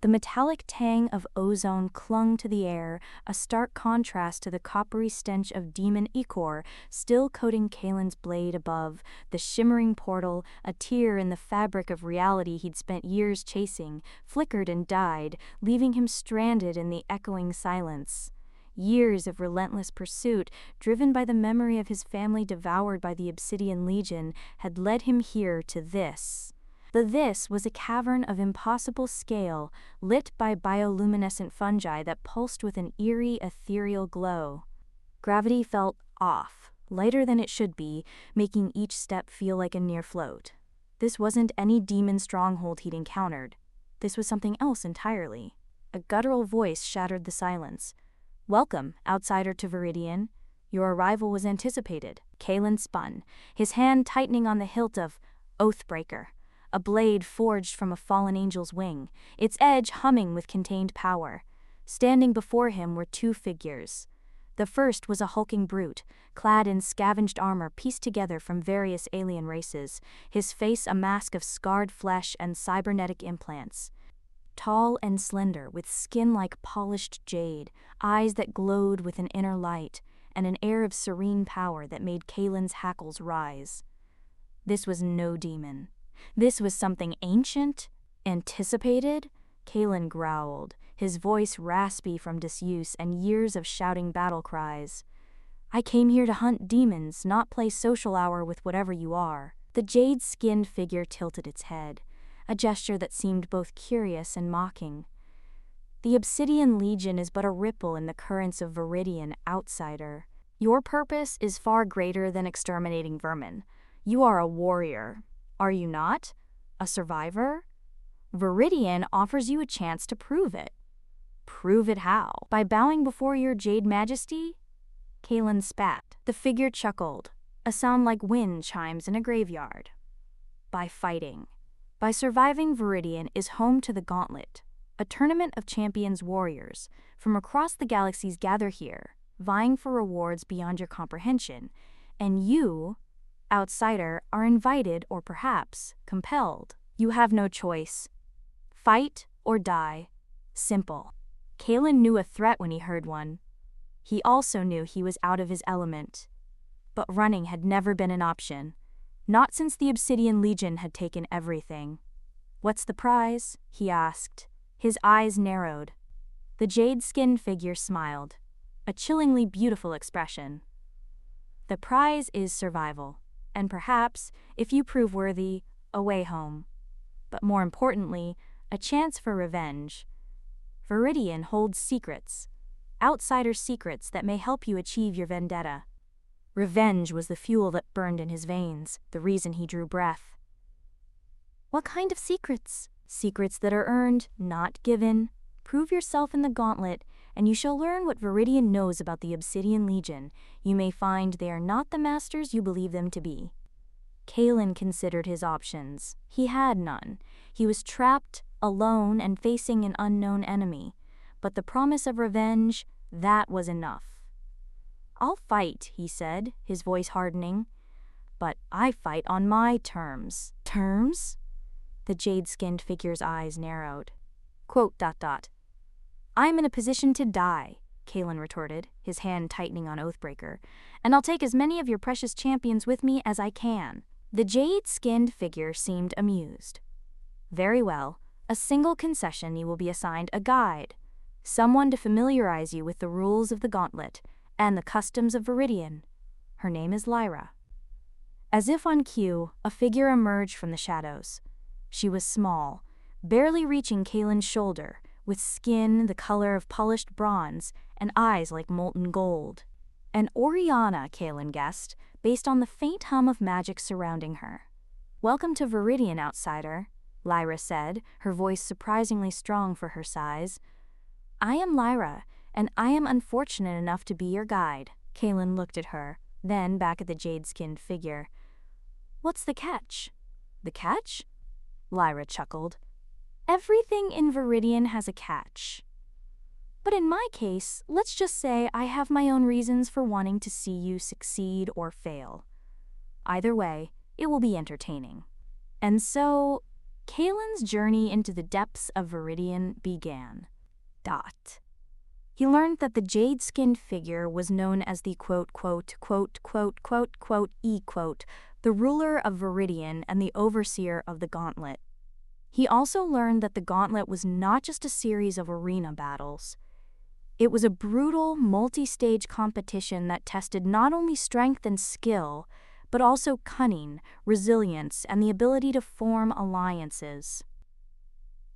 The metallic tang of ozone clung to the air, a stark contrast to the coppery stench of demon ichor still coating Kalen's blade above. The shimmering portal, a tear in the fabric of reality he'd spent years chasing, flickered and died, leaving him stranded in the echoing silence. Years of relentless pursuit, driven by the memory of his family devoured by the Obsidian Legion, had led him here to this. The this was a cavern of impossible scale, lit by bioluminescent fungi that pulsed with an eerie, ethereal glow. Gravity felt off, lighter than it should be, making each step feel like a near float. This wasn't any demon stronghold he'd encountered. This was something else entirely. A guttural voice shattered the silence. "Welcome, outsider to Veridian. Your arrival was anticipated." Kalen spun, his hand tightening on the hilt of Oathbreaker, a blade forged from a fallen angel's wing, its edge humming with contained power. Standing before him were two figures. The first was a hulking brute, clad in scavenged armor pieced together from various alien races, his face a mask of scarred flesh and cybernetic implants. Tall and slender, with skin like polished jade, eyes that glowed with an inner light, and an air of serene power that made Kalen's hackles rise. This was no demon. This was something ancient, anticipated. Kalen growled, his voice raspy from disuse and years of shouting battle cries. "I came here to hunt demons, not play social hour with whatever you are." The jade-skinned figure tilted its head, a gesture that seemed both curious and mocking. "The Obsidian Legion is but a ripple in the currents of Veridian, outsider. Your purpose is far greater than exterminating vermin. You are a warrior. Are you not? A survivor? Veridian offers you a chance to prove it." "Prove it how? By bowing before your jade majesty?" Kalen spat. The figure chuckled, a sound like wind chimes in a graveyard. "By fighting. By surviving. Veridian is home to the Gauntlet, a tournament of champions warriors from across the galaxies gather here, vying for rewards beyond your comprehension, and you, outsider, are invited or perhaps compelled. You have no choice. Fight or die. Simple." Kalen knew a threat when he heard one. He also knew he was out of his element. But running had never been an option, not since the Obsidian Legion had taken everything. "What's the prize?" he asked. His eyes narrowed. The jade-skinned figure smiled, a chillingly beautiful expression. "The prize is survival, and perhaps, if you prove worthy, a way home. But more importantly, a chance for revenge. Veridian holds secrets, outsider secrets that may help you achieve your vendetta." Revenge was the fuel that burned in his veins, the reason he drew breath. "What kind of secrets?" "Secrets that are earned, not given. Prove yourself in the Gauntlet, and you shall learn what Veridian knows about the Obsidian Legion. You may find they are not the masters you believe them to be." Kalen considered his options. He had none. He was trapped, alone, and facing an unknown enemy. But the promise of revenge, that was enough. "I'll fight," he said, his voice hardening. "But I fight on my terms." "Terms?" The jade-skinned figure's eyes narrowed. "... I'm in a position to die," Kalen retorted, his hand tightening on Oathbreaker, "and I'll take as many of your precious champions with me as I can." The jade-skinned figure seemed amused. "Very well. A single concession: you will be assigned a guide, someone to familiarize you with the rules of the Gauntlet and the customs of Veridian. Her name is Lyra." As if on cue, a figure emerged from the shadows. She was small, barely reaching Kalen's shoulder, with skin the color of polished bronze and eyes like molten gold. An Oriana, Kalen guessed, based on the faint hum of magic surrounding her. "Welcome to Veridian, outsider," Lyra said, her voice surprisingly strong for her size. "I am Lyra, and I am unfortunate enough to be your guide." Kalen looked at her, then back at the jade-skinned figure. "What's the catch?" "The catch?" Lyra chuckled. "Everything in Veridian has a catch. But in my case, let's just say I have my own reasons for wanting to see you succeed or fail. Either way, it will be entertaining." And so, Kalen's journey into the depths of Veridian began. He learned that the jade-skinned figure was known as the the ruler of Veridian and the overseer of the Gauntlet. He also learned that the Gauntlet was not just a series of arena battles. It was a brutal, multi-stage competition that tested not only strength and skill, but also cunning, resilience, and the ability to form alliances.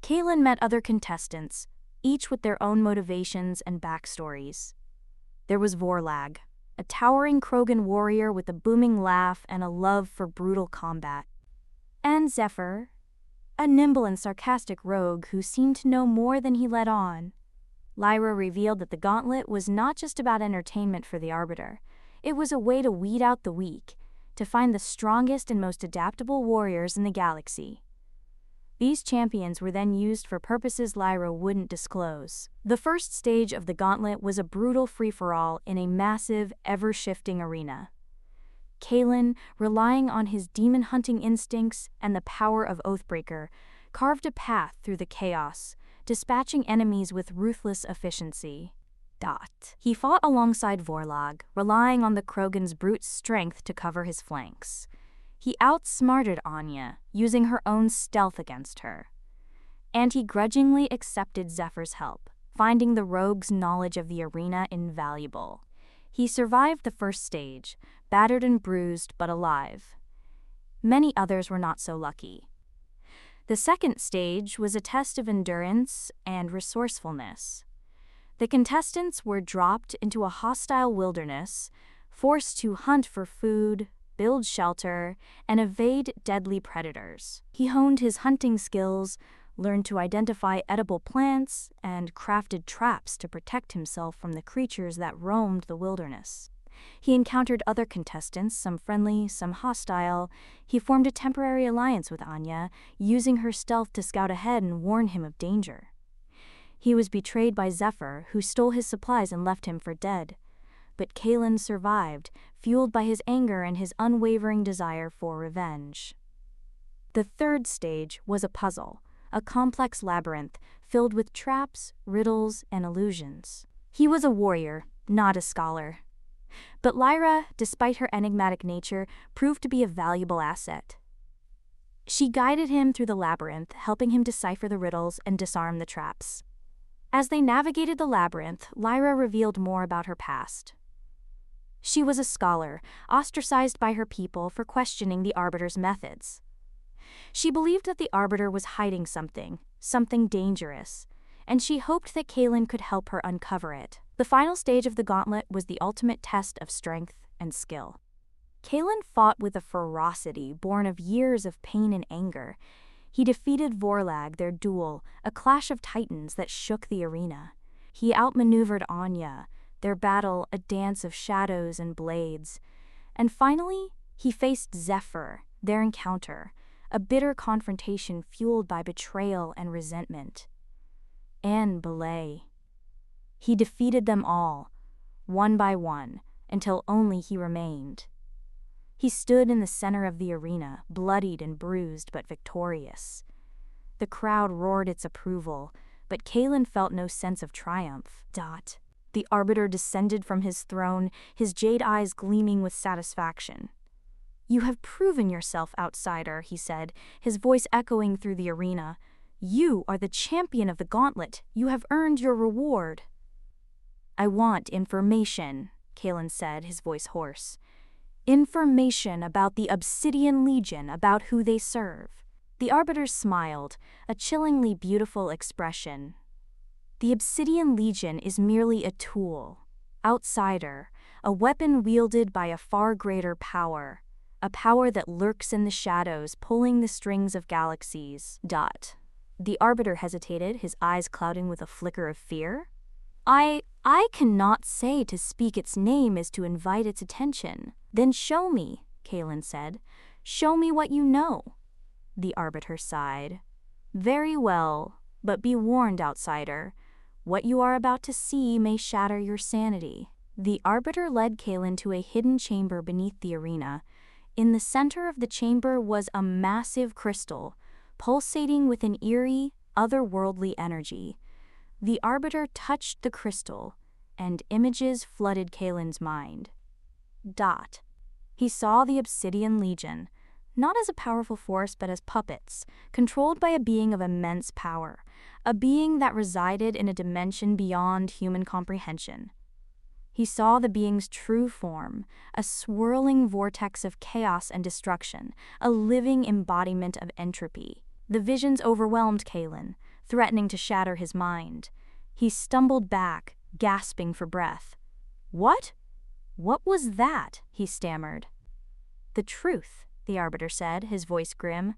Kalen met other contestants, each with their own motivations and backstories. There was Vorlag, a towering Krogan warrior with a booming laugh and a love for brutal combat. And Zephyr, a nimble and sarcastic rogue who seemed to know more than he let on. Lyra revealed that the Gauntlet was not just about entertainment for the Arbiter. It was a way to weed out the weak, to find the strongest and most adaptable warriors in the galaxy. These champions were then used for purposes Lyra wouldn't disclose. The first stage of the Gauntlet was a brutal free-for-all in a massive, ever-shifting arena. Kalen, relying on his demon-hunting instincts and the power of Oathbreaker, carved a path through the chaos, dispatching enemies with ruthless efficiency. He fought alongside Vorlag, relying on the Krogan's brute strength to cover his flanks. He outsmarted Anya, using her own stealth against her. And he grudgingly accepted Zephyr's help, finding the rogue's knowledge of the arena invaluable. He survived the first stage, battered and bruised but alive. Many others were not so lucky. The second stage was a test of endurance and resourcefulness. The contestants were dropped into a hostile wilderness, forced to hunt for food, build shelter, and evade deadly predators. He honed his hunting skills, learned to identify edible plants, and crafted traps to protect himself from the creatures that roamed the wilderness. He encountered other contestants, some friendly, some hostile. He formed a temporary alliance with Anya, using her stealth to scout ahead and warn him of danger. He was betrayed by Zephyr, who stole his supplies and left him for dead. But Kalen survived, fueled by his anger and his unwavering desire for revenge. The third stage was a puzzle, a complex labyrinth filled with traps, riddles, and illusions. He was a warrior, not a scholar. But Lyra, despite her enigmatic nature, proved to be a valuable asset. She guided him through the labyrinth, helping him decipher the riddles and disarm the traps. As they navigated the labyrinth, Lyra revealed more about her past. She was a scholar, ostracized by her people for questioning the Arbiter's methods. She believed that the Arbiter was hiding something dangerous, and she hoped that Kalen could help her uncover it. The final stage of the Gauntlet was the ultimate test of strength and skill. Kalen fought with a ferocity born of years of pain and anger. He defeated Vorlag, their duel, a clash of titans that shook the arena. He outmaneuvered Anya, their battle a dance of shadows and blades. And finally, he faced Zephyr, their encounter, a bitter confrontation fueled by betrayal and resentment. And Belay. He defeated them all, one by one, until only he remained. He stood in the center of the arena, bloodied and bruised but victorious. The crowd roared its approval, but Kalen felt no sense of triumph. The Arbiter descended from his throne, his jade eyes gleaming with satisfaction. "You have proven yourself, outsider," he said, his voice echoing through the arena. "You are the champion of the Gauntlet. You have earned your reward." "I want information," Kalen said, his voice hoarse. "Information about the Obsidian Legion, about who they serve." The Arbiter smiled, a chillingly beautiful expression. "The Obsidian Legion is merely a tool. Outsider, a weapon wielded by a far greater power. A power that lurks in the shadows, pulling the strings of galaxies." The Arbiter hesitated, his eyes clouding with a flicker of fear. I cannot say to speak its name is to invite its attention." "Then show me," Kalen said. "Show me what you know." The Arbiter sighed. "Very well, but be warned, outsider. What you are about to see may shatter your sanity." The Arbiter led Kalen to a hidden chamber beneath the arena. In the center of the chamber was a massive crystal, pulsating with an eerie, otherworldly energy. The Arbiter touched the crystal, and images flooded Kalen's mind. He saw the Obsidian Legion, not as a powerful force but as puppets, controlled by a being of immense power, a being that resided in a dimension beyond human comprehension. He saw the being's true form, a swirling vortex of chaos and destruction, a living embodiment of entropy. The visions overwhelmed Kalen, threatening to shatter his mind. He stumbled back, gasping for breath. "What? What was that?" he stammered. "The truth," the Arbiter said, his voice grim.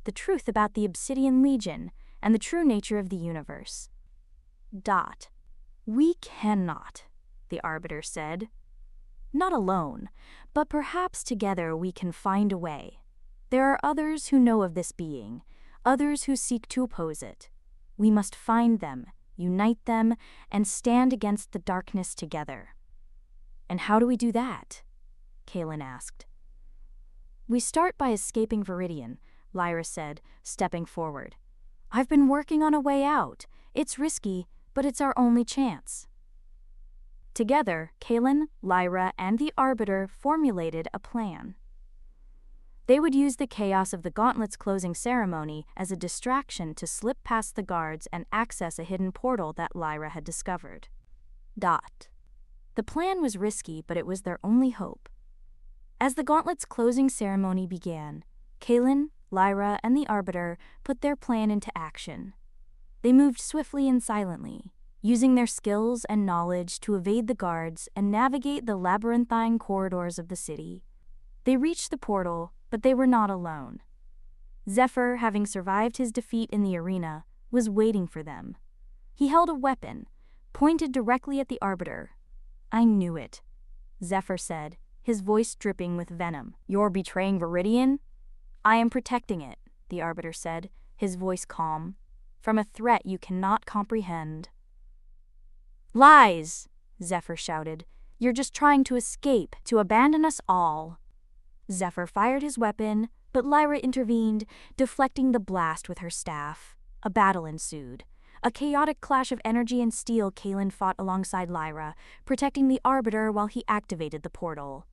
"The truth about the Obsidian Legion and the true nature of the universe." "We cannot," the Arbiter said. "Not alone, but perhaps together we can find a way. There are others who know of this being, others who seek to oppose it. We must find them, unite them, and stand against the darkness together." "And how do we do that?" Kalen asked. "We start by escaping Veridian," Lyra said, stepping forward. "I've been working on a way out. It's risky, but it's our only chance." Together, Kalen, Lyra, and the Arbiter formulated a plan. They would use the chaos of the Gauntlet's closing ceremony as a distraction to slip past the guards and access a hidden portal that Lyra had discovered. The plan was risky, but it was their only hope. As the Gauntlet's closing ceremony began, Kalen, Lyra, and the Arbiter put their plan into action. They moved swiftly and silently, using their skills and knowledge to evade the guards and navigate the labyrinthine corridors of the city. They reached the portal, but they were not alone. Zephyr, having survived his defeat in the arena, was waiting for them. He held a weapon, pointed directly at the Arbiter. "I knew it," Zephyr said, his voice dripping with venom. "You're betraying Veridian?" "I am protecting it," the Arbiter said, his voice calm, "from a threat you cannot comprehend." "Lies!" Zephyr shouted. "You're just trying to escape, to abandon us all." Zephyr fired his weapon, but Lyra intervened, deflecting the blast with her staff. A battle ensued. A chaotic clash of energy and steel. Kalen fought alongside Lyra, protecting the Arbiter while he activated the portal.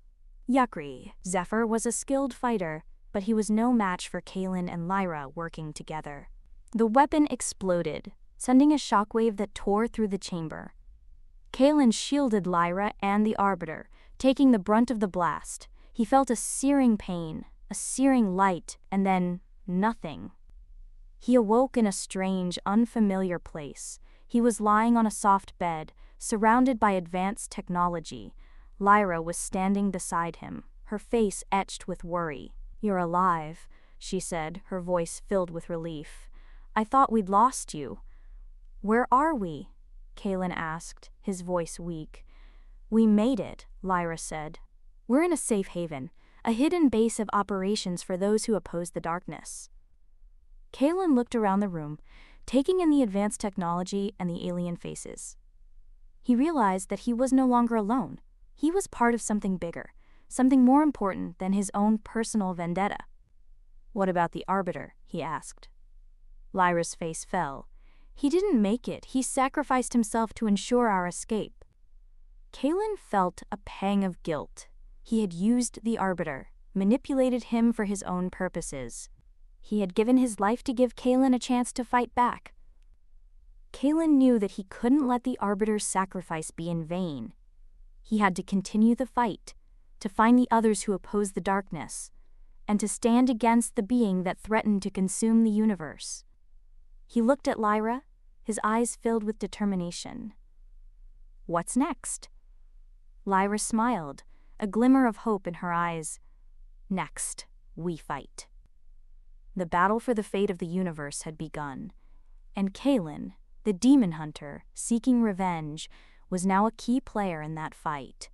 Yukri. Zephyr was a skilled fighter, but he was no match for Kalen and Lyra working together. The weapon exploded, sending a shockwave that tore through the chamber. Kalen shielded Lyra and the Arbiter, taking the brunt of the blast. He felt a searing pain, a searing light, and then nothing. He awoke in a strange, unfamiliar place. He was lying on a soft bed, surrounded by advanced technology. Lyra was standing beside him, her face etched with worry. "You're alive," she said, her voice filled with relief. "I thought we'd lost you." "Where are we?" Kalen asked, his voice weak. "We made it," Lyra said. "We're in a safe haven, a hidden base of operations for those who oppose the darkness." Kalen looked around the room, taking in the advanced technology and the alien faces. He realized that he was no longer alone. He was part of something bigger, something more important than his own personal vendetta. "What about the Arbiter?" he asked. Lyra's face fell. "He didn't make it. He sacrificed himself to ensure our escape." Kalen felt a pang of guilt. He had used the Arbiter, manipulated him for his own purposes. He had given his life to give Kalen a chance to fight back. Kalen knew that he couldn't let the Arbiter's sacrifice be in vain. He had to continue the fight, to find the others who opposed the darkness, and to stand against the being that threatened to consume the universe. He looked at Lyra, his eyes filled with determination. "What's next?" Lyra smiled, a glimmer of hope in her eyes. "Next, we fight." The battle for the fate of the universe had begun, and Kalen, the demon hunter seeking revenge, was now a key player in that fight.